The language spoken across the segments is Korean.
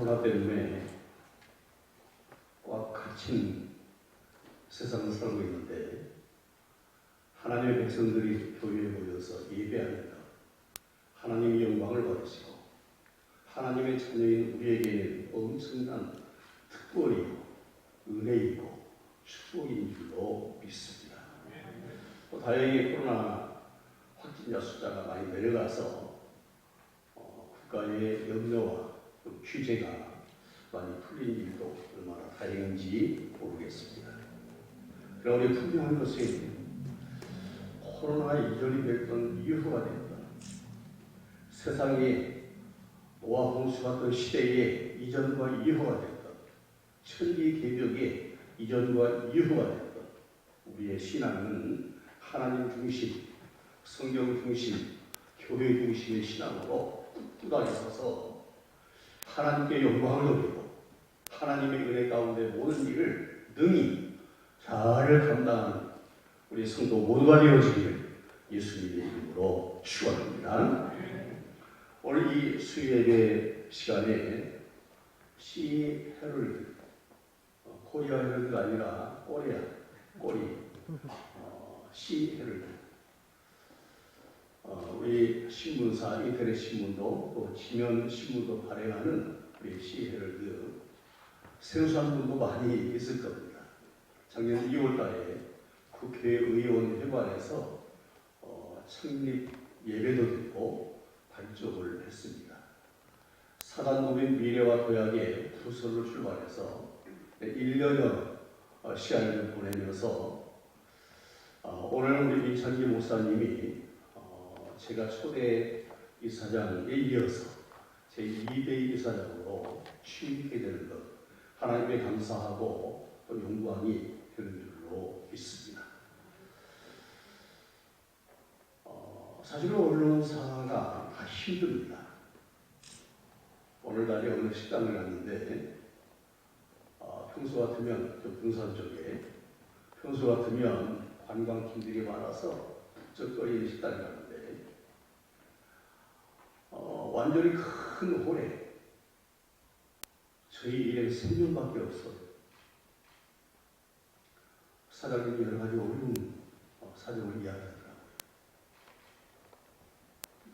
코로나 때문에 꽉 갇힌 세상을 살고 있는데 하나님의 백성들이 교회에 모여서 예배하니까 하나님의 영광을 받으시고 하나님의 자녀인 우리에게는 엄청난 특권이고 은혜이고 축복인 줄로 믿습니다. 또 다행히 코로나 확진자 숫자가 많이 내려가서 국가의 염려와 규제가 많이 풀린 일도 얼마나 다행인지 모르겠습니다. 그러나 우리 분명한 것은 코로나가 이전이 됐던 이후가 됐던 세상에 노아 홍수 같은 시대의 이전과 이후가 됐던 천지개벽의 이전과 이후가 됐던 우리의 신앙은 하나님 중심, 성경 중심, 교회 중심의 신앙으로 꿋꿋하게 서서 하나님께 영광을 돌리고 하나님의 은혜 가운데 모든 일을 능히 잘 감당하는 우리 성도 모두가 되어지기를 예수님의 이름으로 축원합니다. 오늘 이 수요예배 시간에 시 헤럴드, 코리아 헤럴드가 아니라 꼬리 시 헤럴드, 우리 신문사 인터넷 신문도 또 지면 신문도 발행하는 우리 시 헤럴드 생소한 분도 많이 있을 겁니다. 작년 2월달에 국회의원 회관에서 창립 예배도 듣고 발족을 했습니다. 사단법인 미래와 도약의 부서를 출발해서 1년여 시간을 보내면서 오늘 우리 민창기 목사님이 제가 초대 이사장에 이어서 제2대 이사장으로 취임하게 되는 것 하나님께 감사하고 또 영광이 되는 줄로 믿습니다. 사실 언론사가 다 힘듭니다. 오늘날에 어느 식당을 갔는데 평소 같으면 금산 쪽에 평소 같으면 관광객들이 많아서 북적거리는 식당을 갔는데 완전히 큰 홀에 저희 일행 3명밖에 없어요. 사장님이 여러 가지 어려운 사정을 이야기하더라고요.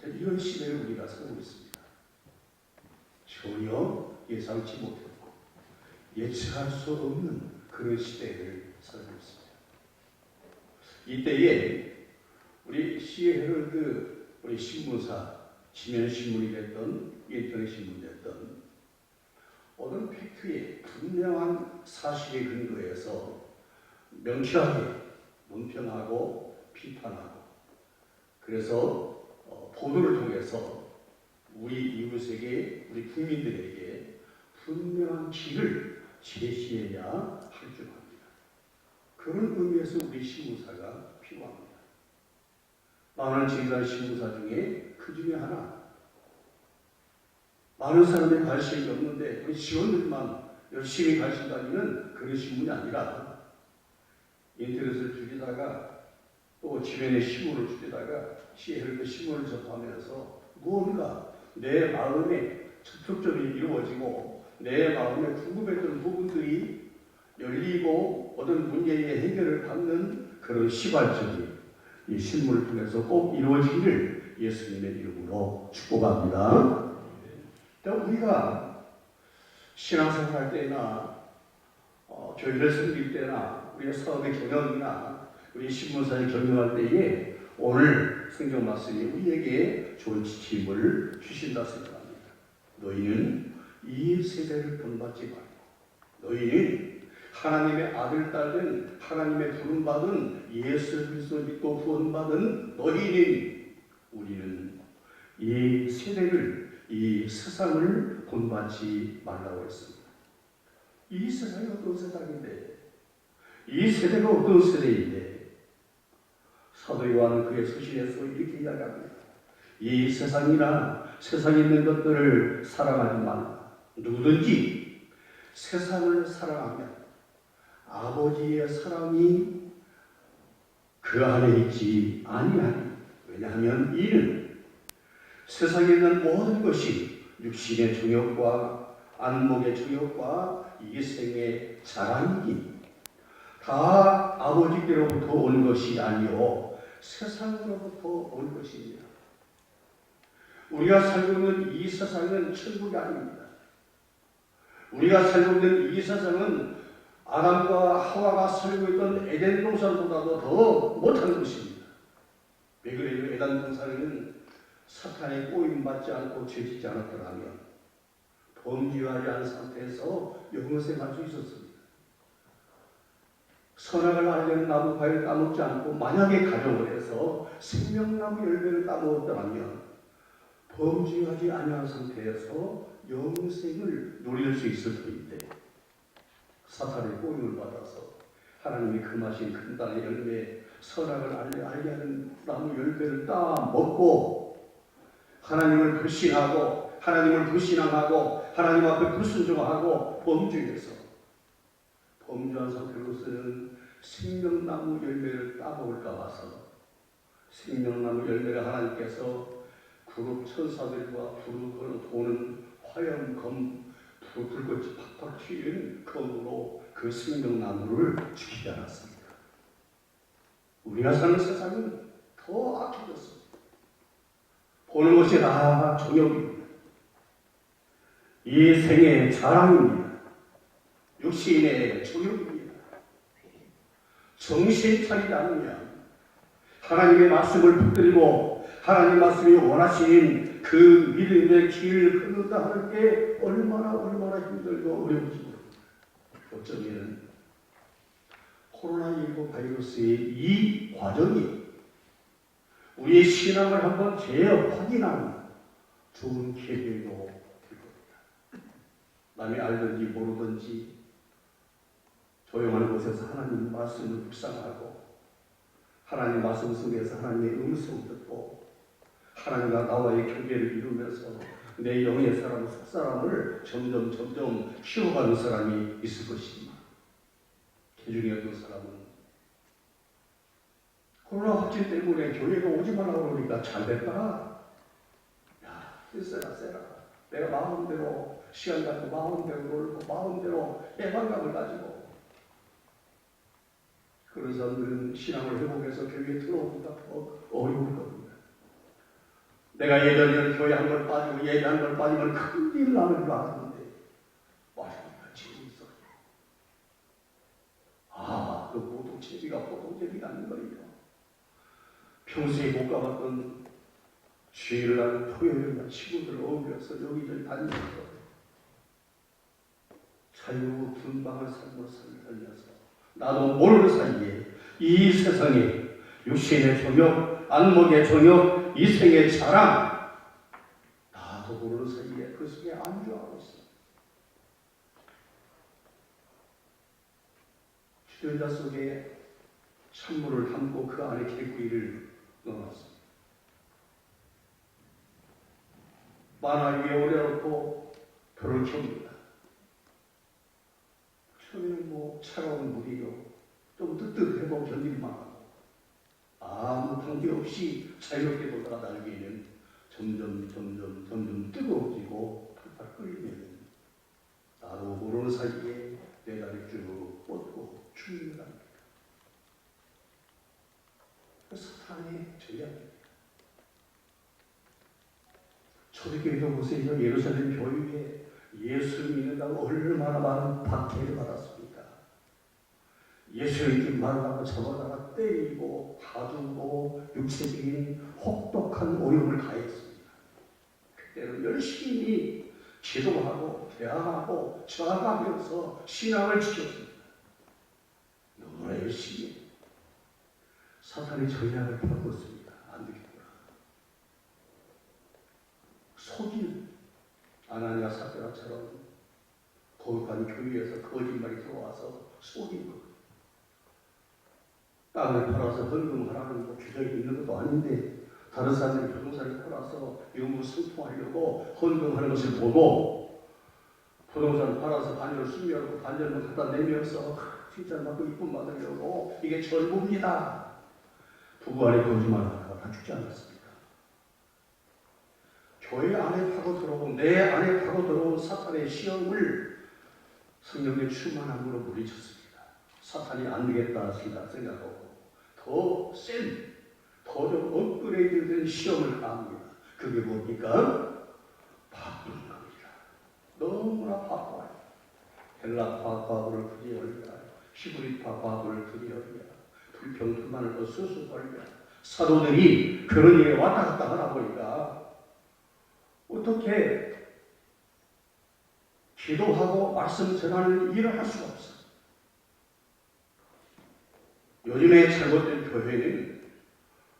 이런 시대를 우리가 살고 있습니다. 전혀 예상치 못했고 예측할 수 없는 그런 시대를 살고 있습니다. 이때에 우리 시 헤럴드 우리 신문사 지면 신문이 됐던 인터넷 신문이 됐던 어떤 팩트에 분명한 사실에 근거해서 명쾌하게 논평하고 비판하고 그래서 보도를 통해서 우리 이웃에게 우리 국민들에게 분명한 길을 제시해야 할 줄 압니다. 그런 의미에서 우리 신문사가 필요합니다. 많은 지휘관 신문사 중에 그 중에 하나 많은 사람의 관심이 없는데 우리 직원들만 열심히 관심 가지는 그런 신문이 아니라 인터넷을 줄이다가 또 주변에 신문을 줄이다가 시헤럴드 신문을 접하면서 무언가 내 마음에 접촉점이 이루어지고 내 마음에 궁금했던 부분들이 열리고 어떤 문제의 해결을 받는 그런 시발적인 이 신문을 통해서 꼭 이루어지기를 예수님의 이름으로 축복합니다. 우리가 신앙생활 할 때나 교회를 섬길 때나 우리의 사업의 경영이나 우리 신문사의 경영할 때에 오늘 성경 말씀이 우리에게 좋은 지침을 주신다 생각합니다. 너희는 이 세대를 본받지 말고 너희는 하나님의 아들, 딸은 하나님의 부름받은 예수 그리스도를 믿고 구원받은 너희는 우리는 이 세대를 이 세상을 본받지 말라고 했습니다. 이 세상이 어떤 세상인데 이 세대가 어떤 세대인데 사도 요한은 그의 서신에서 이렇게 이야기합니다. 이 세상이나 세상에 있는 것들을 사랑하지 말라. 누구든지 세상을 사랑하면 아버지의 사랑이 그 안에 있지 아니하니. 왜냐하면 이는 세상에 있는 모든 것이 육신의 정욕과 안목의 정욕과 이생의 자랑이니 다 아버지께로부터 온 것이 아니요 세상으로부터 온 것입니다. 우리가 살고 있는 이 세상은 천국이 아닙니다. 우리가 살고 있는 이 세상은 아담과 하와가 살고 있던 에덴 동산보다도 더 못한 것입니다. 왜 그래요? 에덴 동산에는 사탄의 꼬임받지 않고 죄짓지 않았더라면 범죄하지 않은 상태에서 영생할 수 있었습니다. 선악을 알려는 나무 과일을 따먹지 않고 만약에 가정을 해서 생명나무 열매를 따먹었더라면 범죄하지 아니한 상태에서 영생을 누릴 수 있을 터인데 사탄의 꼬임을 받아서 하나님이 금하신 큰 땅의 열매 선악을 알게 하는 나무 열매를 따먹고 하나님을 불신하고 하나님을 불신앙하고 하나님 앞에 불순종하고 범죄해서 범죄한 상태로서는 생명나무 열매를 따먹을까 봐서 생명나무 열매를 하나님께서 구름 천사들과 불을 도는 화염검 불꽃이 팍팍 튀는 검으로 그 생명나무를 지키지 않았습니다. 우리가 사는 세상은 더 악해졌습니다. 보는 것이 다 정욕입니다. 이 생의 자랑입니다. 육신의 정욕입니다. 정신 차리지 않으면 하나님의 말씀을 붙들고 하나님의 말씀이 원하신 그 믿음의 길을 걷는다 하는 게 얼마나 힘들고 어려운지 어쩌면 코로나19 바이러스의 이 과정이 우리의 신앙을 한번 재확인하는 좋은 계기로 될 겁니다. 남이 알든지 모르든지 조용한 곳에서 하나님 말씀을 묵상하고 하나님 말씀 속에서 하나님의 음성 듣고 하나님과 나와의 교제를 이루면서 내 영의 사람, 속사람을 점점 키워가는 사람이 있을 것입니다. 그 중에 어떤 사람은 코로나 확진 때문에 교회가 오지 말라고 그러니까 잘 됐다. 야, 세라. 내가 마음대로 시간 갖고 마음대로 놀고 마음대로 해방감을 가지고 그런 사람들은 신앙을 회복해서 교회에 들어오기가 더 어려울 겁니다. 내가 예전에는 교회 한 번 빠지고 예배 한 번 빠지면 큰일 나는 줄 알았는데 와보니까 재미있어요. 그 보통제비가 아닌 거예요. 평소에 못 가봤던 주일을 하는 토요일날 친구들 어울려서 여기저기 다니면서 자유분방한 삶을 살면서 나도 모르는 사이에 이 세상에 육신의 정욕, 안목의 정욕, 이생의 자랑 나도 모르는 사이에 그 속에 안주하고 있어요. 주전자 속에 찬물을 담고 그 안에 개구리를 넣어놨습니다. 만화 위에 올려놓고 불을 켭니다. 처음에는 차가운 물이요. 좀 뜨뜻해보고 견딜만 하고 아무 관계 없이 자유롭게 보다가 나중에는 점점 뜨거워지고 팔팔 끓이면 나도 모르는 사이에 내 다리 쭉 뻗고 죽는 겁니다. 사탄의 전략입니다. 초대교회도 보세요. 예루살렘 교회에 예수 믿는다고 얼마나 많은 박해를 받았습니까? 예수를 믿지 말라고 적어다가 때리고 가두고 육체적인 혹독한 오염을 가했습니다. 그때는 열심히 기도하고 대항하고 저항하면서 신앙을 지켰습니다. 너무나 열심히 사탄의 전략을 펴고 있습니다. 안 되겠구나. 속인 아나니아 삽비라처럼 거룩한 교회에서 거짓말이 들어와서 속인 것. 땅을 팔아서 헌금하라는 규정이 있는 것도 아닌데 다른 사람들이 부동산을 팔아서 유무상통하려고 헌금하는 것을 보고 부동산 팔아서 반열을 숨겨놓고 반열만 갖다 내면서 칭찬 받고 이쁨 받으려고 이게 전부입니다. 부부 안에 거짓말하다가 다 죽지 않았습니까? 교회 안에 파고 들어오고 내 안에 파고 들어온 사탄의 시험을 성령의 충만함으로 물리쳤습니다. 사탄이 안 되겠다 생각하고 더 센, 더 좀 업그레이드된 시험을 가합니다. 그게 뭡니까? 바쁜 겁니다. 너무나 바빠요. 헬라파 과부를 그리 열리라, 히브리파 과부를 그리 열리라, 불평불만을 더 수수 벌리라. 사도들이 그런 일에 왔다 갔다 하다 보니까 어떻게 기도하고 말씀 전하는 일을 할 수가 없어요. 요즘에 잘못된 교회는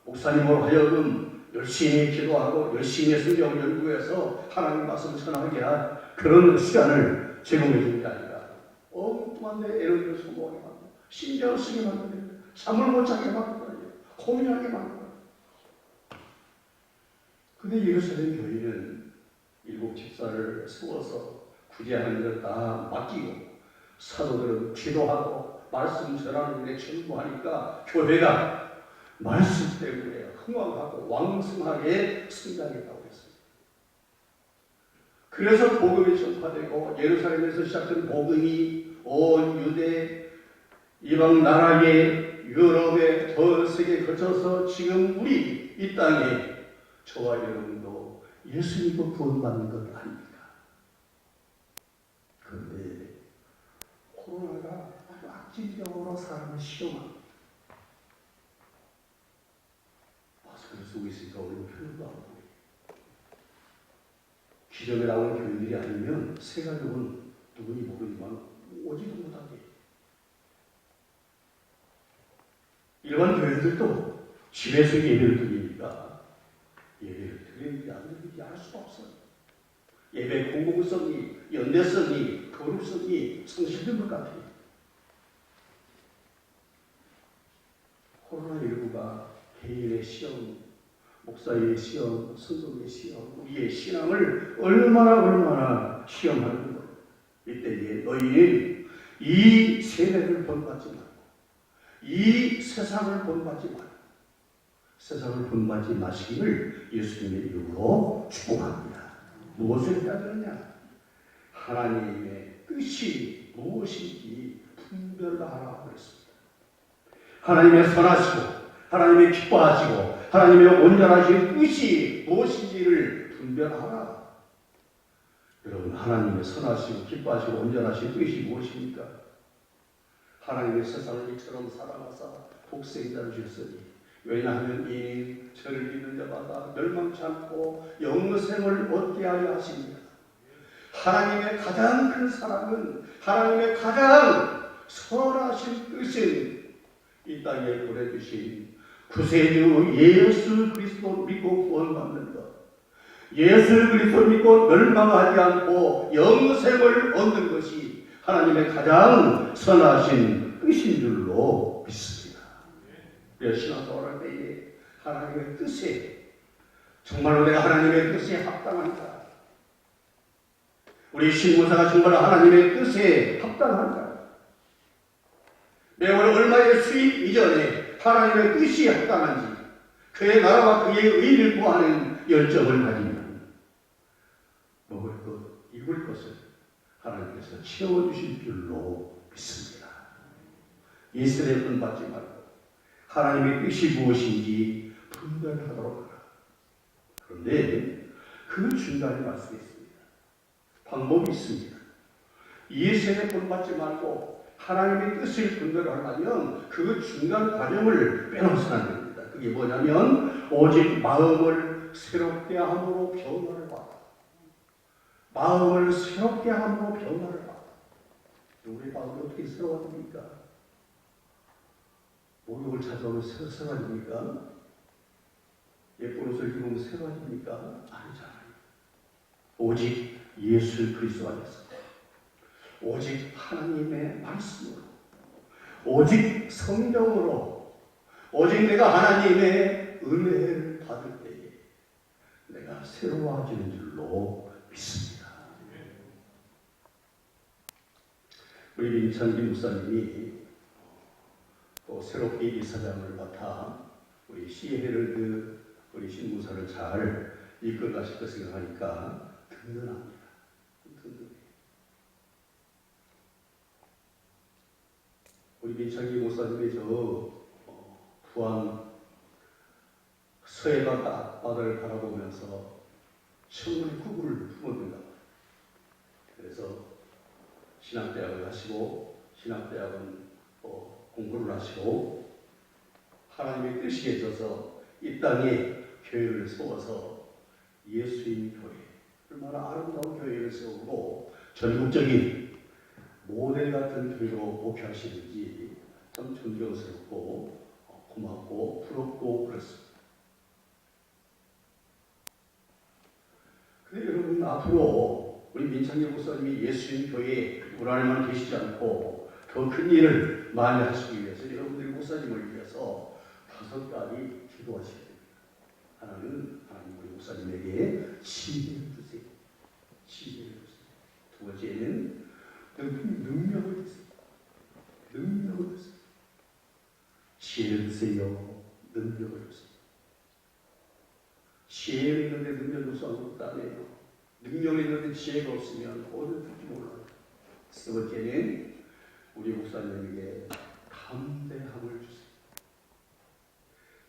목사님으로 하여금 열심히 기도하고 열심히 성경 연구해서 하나님 말씀 전하게 한 그런 시간을 제공해 주는 게 아니라 엉뚱한 데 애를 소모하게 만들고 신경 쓰게 만들고 잠을 못 자게 만들고 고민하게 만들고. 근데 예루살렘 교회는 7 집사를 세워서 구제하는 걸 다 맡기고 사도들은 기도하고 말씀 전하는 일에 전부하니까 교회가 말씀 때문에 흥왕하고 왕성하게 성장했다고 했습니다. 그래서 복음이 전파되고 예루살렘에서 시작된 복음이 온 유대 이방 나라에 유럽에 전 세계에 거쳐서 지금 우리 이 땅에 저와 여러분도 예수 믿고 구원받는 것 아닙니까? 그런데 코로나가 아주 악질적으로 사람을 시험합니다. 마스크를 쓰고 있으니까 우리는 표현도 안 보여요. 기존에 나온 교인들이 아니면 새 가족은 누군지 모르지만 오지도 못하게. 일반 교회들도 집에서 예배를 드리니까 예배를 드리는지 안 드리는지 알 수가 없어요. 예배 공공성이, 연대성이, 거룩성이 상실된 것 같아요. 코로나19가 개인의 시험, 목사의 시험, 성도의 시험, 우리의 신앙을 얼마나 시험하는 거예요. 이때에 너희는 이 세대를 본받지 말고 이 세상을 본받지 말고 세상을 본받지 마시기를 예수님의 이름으로 축복합니다. 무엇을 해야 되느냐? 하나님의 뜻이 무엇인지 분별하라고 그랬습니다. 하나님의 선하시고 하나님의 기뻐하시고 하나님의 온전하신 뜻이 무엇인지를 분별하라. 여러분, 하나님의 선하시고 기뻐하시고 온전하신 뜻이 무엇입니까? 하나님의 세상을 이처럼 사랑하사 복생자를 주셨으니 왜냐하면 이 저를 믿는 자마다 멸망치 않고 영생을 얻게 하려 하십니다. 하나님의 가장 큰 사랑은 하나님의 가장 선하신 뜻은 이 땅에 보내주신 구세주 예수 그리스도 믿고 구원받는 것, 예수 그리스도 믿고 멸망하지 않고 영생을 얻는 것이 하나님의 가장 선하신 뜻인 줄로 믿습니다. 신앙생활 할 때에 하나님의 뜻에 정말로 내가 하나님의 뜻에 합당한가? 우리 신무사가 정말 하나님의 뜻에 합당한가? 매월 얼마의 수입 이전에 하나님의 뜻이 합당한지 그의 나라와 그의 의를 구하는 열정을 가지면 먹을 것, 입을 것을 하나님께서 채워주실 줄로 믿습니다. 이스라엘 분받지 말고 하나님의 뜻이 무엇인지 분별하도록 하라. 그런데 그 중간에 말씀이 있습니다. 방법이 있습니다. 이스라엘 분받지 말고 하나님의 뜻을 분별하려면 그 중간 과정을 빼놓으면 안 됩니다. 그게 뭐냐면 오직 마음을 새롭게 함으로 변화를 받아. 마음을 새롭게 함으로 변화를 받아. 우리 마음이 어떻게 새로워집니까? 목욕을 찾아오면 새로워집니까? 예쁜 옷을 입으면 새로워집니까? 아니잖아요. 오직 예수 그리스도 안에서 오직 하나님의 말씀으로 오직 성령으로 오직 내가 하나님의 은혜를 받을 때에 내가 새로워지는 줄로 믿습니다. 우리 임찬기 목사님이 또 새롭게 이사장을 맡아 우리 시헤럴드 우리 신무사를 잘 이끌 가실 것 생각하니까 든든합니다. 든든해요. 우리 민창기 목사님의 부안 서해바다 앞바다를 바라보면서 청문의 구구를 품었는가. 그래서 신학대학을 하시고 신학대학은 공부를 하시고 하나님의 뜻이 있어서 이 땅에 교회를 세워서 예수님 교회, 얼마나 아름다운 교회를 세우고 전국적인 모델 같은 교회로 목회하시는지 참 존경스럽고 고맙고 부럽고 그렇습니다. 근데 여러분, 앞으로 우리 민창기 목사님이 예수님 교회에 우리 안에만 계시지 않고 더 큰 일을 많이 하시기 위해서 여러분들이 목사님을 위해서 5가지 기도하셔야 됩니다. 하나는 하나님 우리 목사님에게 지혜를 주세요. 지혜를 주세요. 두 번째는 능력을 주세요. 능력을 주세요. 지혜를 주세요. 능력을 주세요. 지혜가 있는데 능력이 없어 아무것도 안 해요. 능력이 있는데 지혜가 없으면 어디를 줄지 몰라요. 세 번째는 우리 목사님에게 담대함을 주세요.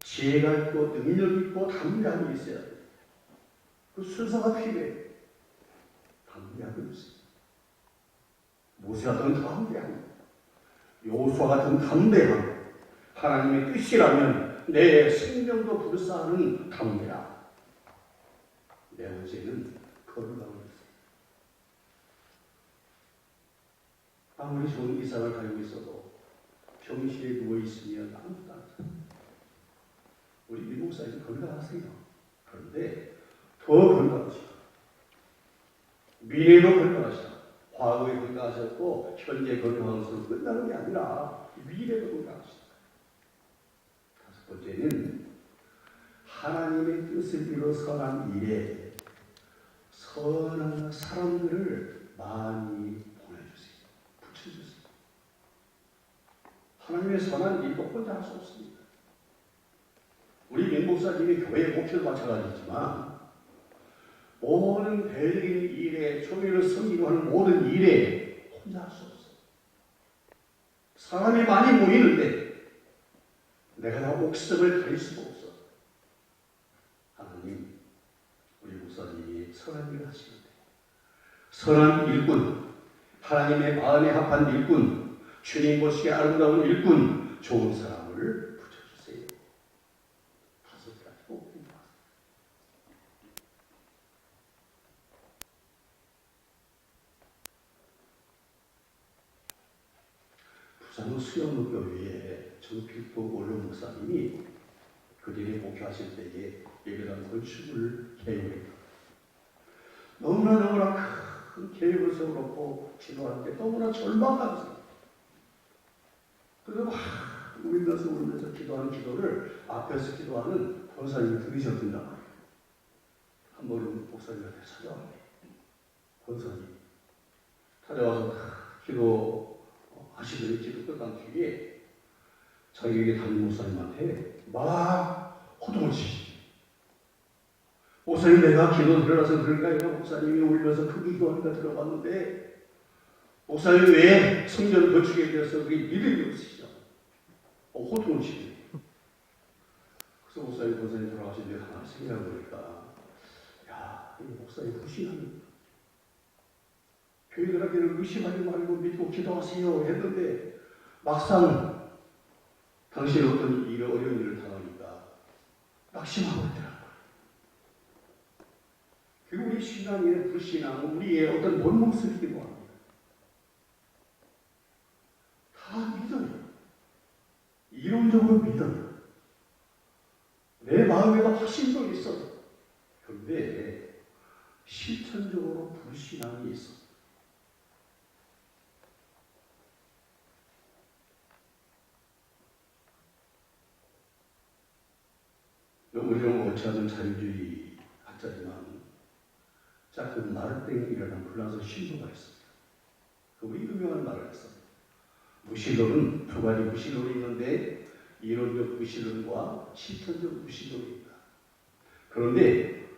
지혜가 있고 능력이 있고 담대함이 있어야 돼요. 그 순서가 필요해요. 담대함을 주세요. 모세 같은 담대함, 여호수아 같은 담대함, 하나님의 뜻이라면 내 생명도 불사하는 담대함. 네 번째는 거룩함을 주세요. 아무리 좋은 이상을 가지고 있어도 병실에 누워있으면 아무것도 안 해요. 우리 미국 사회는 건강하세요. 그런데 더 건강하시다. 미래도 건강하시다. 과거에 건강하셨고 현재 건강한 것으로 끝나는 게 아니라 미래도 건강하시다. 5번째는 하나님의 뜻을 이루 선한 일에 선한 사람들을 많이 보내주세요. 붙여주세요. 하나님의 선한 일도 혼자 할 수 없습니다. 우리 민 목사님이 교회 목표도 마찬가지지만 모든 대적인 일에 교회를 섬기고 하는 모든 일에 혼자 할 수 없어요. 사람이 많이 모이는데 내가 다 옥석을 가릴 수가 없어. 하나님, 우리 목사님이 선한 일을 하시는데 선한 일꾼, 하나님의 마음에 합한 일꾼, 주님 보시기에 아름다운 일꾼, 좋은 사람을 붙여주세요. 5가지 꼭 기도하세요. 부산 수영교회에 정필도 원로 목사님이 그들이 목회하실 때에 예배당 건축을 계획했다. 너무나 큰 계획을 세워놓고 기도하는데 너무나 절망하면서 그래서 막 울면서 기도하는 기도를 앞에서 기도하는 권사님이 들으셨단 말이에요. 한 번은 목사님한테 찾아왔네. 권사님 찾아와서 기도하시더니 기도 끝난 뒤에 자기에게 담임 목사님한테 막 호통을 치시죠. 목사님, 내가 기도 들어가서 그럴까요? 목사님이 울면서 크게 기도하니까 들어갔는데 목사님 왜 성전 건축에 대해서 그게 믿음이 없으시죠? 호통을 치죠. 그래서 목사님 돌아가신 뒤에 하나 생각해보니까 야, 이 목사님 불신합니다. 교회들에게는 의심하지 말고 믿고 기도하세요 했는데 막상 당신이 어떤 어려운 일을 당하니까 낙심하고 있더라고요. 그리고 우리 신앙의 불신앙은 우리의 어떤 본모습이기도 합니다. 다 믿어요. 이론적으로 믿어요. 내 마음에도 확신도 있어요. 그런데 실천적으로 불신앙이 있어. 우리는 옳지 않은 자유주의 학자지만 그 마르땡이라는 프랑스 신부가 있습니다. 그분이 유명한 말을 했어요. 무신론은 2가지 무신론이 있는데 이론적 무신론과 실천적 무신론이 있다. 그런데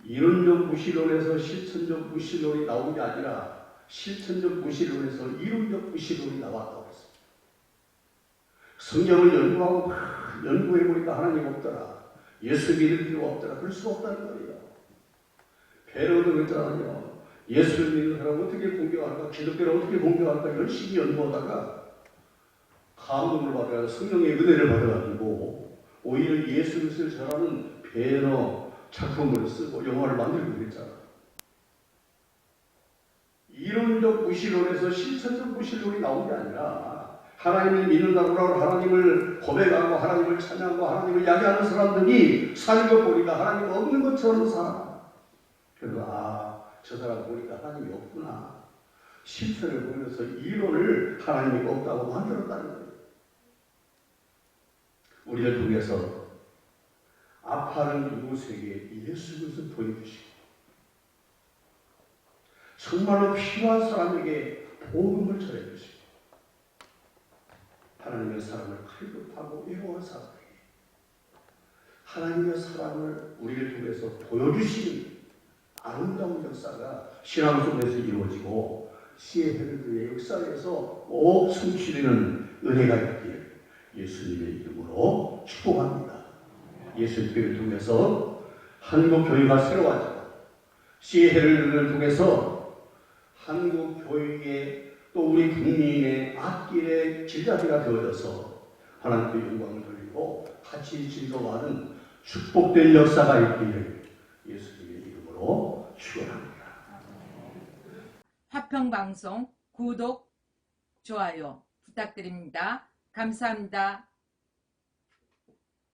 이론적 무신론에서 실천적 무신론이 나온 게 아니라 실천적 무신론에서 이론적 무신론이 나왔다고 했습니다. 성경을 연구하고 연구해보니까 하나님 없더라. 예수 믿을 필요 없더라. 그럴 수 없다는 거예요. 베드로도 그랬잖아요. 예수를 믿는 사람은 어떻게 공경할까? 기독교를 어떻게 공경할까? 열심히 연구하다가 감동을 받아서 성령의 은혜를 받아가지고 오히려 예수를 쓸 잘하는 배너 작품을 쓰고 영화를 만들고 그랬잖아. 이론적 무신론에서 실천적 무신론이 나온 게 아니라 하나님을 믿는다고 하고 하나님을 고백하고 하나님을 찬양하고 하나님을 이야기하는 사람들이 사는 것 보니까 하나님 없는 것처럼 살아. 그래서 저 사람 보니까 하나님이 없구나. 실천을 보면서 이론을 하나님이 없다고 만들었다는 거예요. 우리를 통해서 아파하는 이곳에게 예수 그리스도를 보여주시고 정말로 필요한 사람에게 복음을 전해주시고 하나님의 사랑을 칼급하고 애로한 사람에게 하나님의 사랑을 우리를 통해서 보여주시는 아름다운 역사가 신앙 속에서 이루어지고 시의 헤르드의 역사에서 꼭 성취되는 은혜가 있기를 예수님의 이름으로 축복합니다. 예수님을 통해서 한국 교회가 새로워지고 시의 헤르드를 통해서 한국 교회의 또 우리 국민의 앞길의 길잡이가 되어져서 하나님께 영광을 돌리고 같이 즐거워하는 축복된 역사가 있기를 예수님의 이름으로 축원합니다. 화평방송 구독, 좋아요 부탁드립니다. 감사합니다.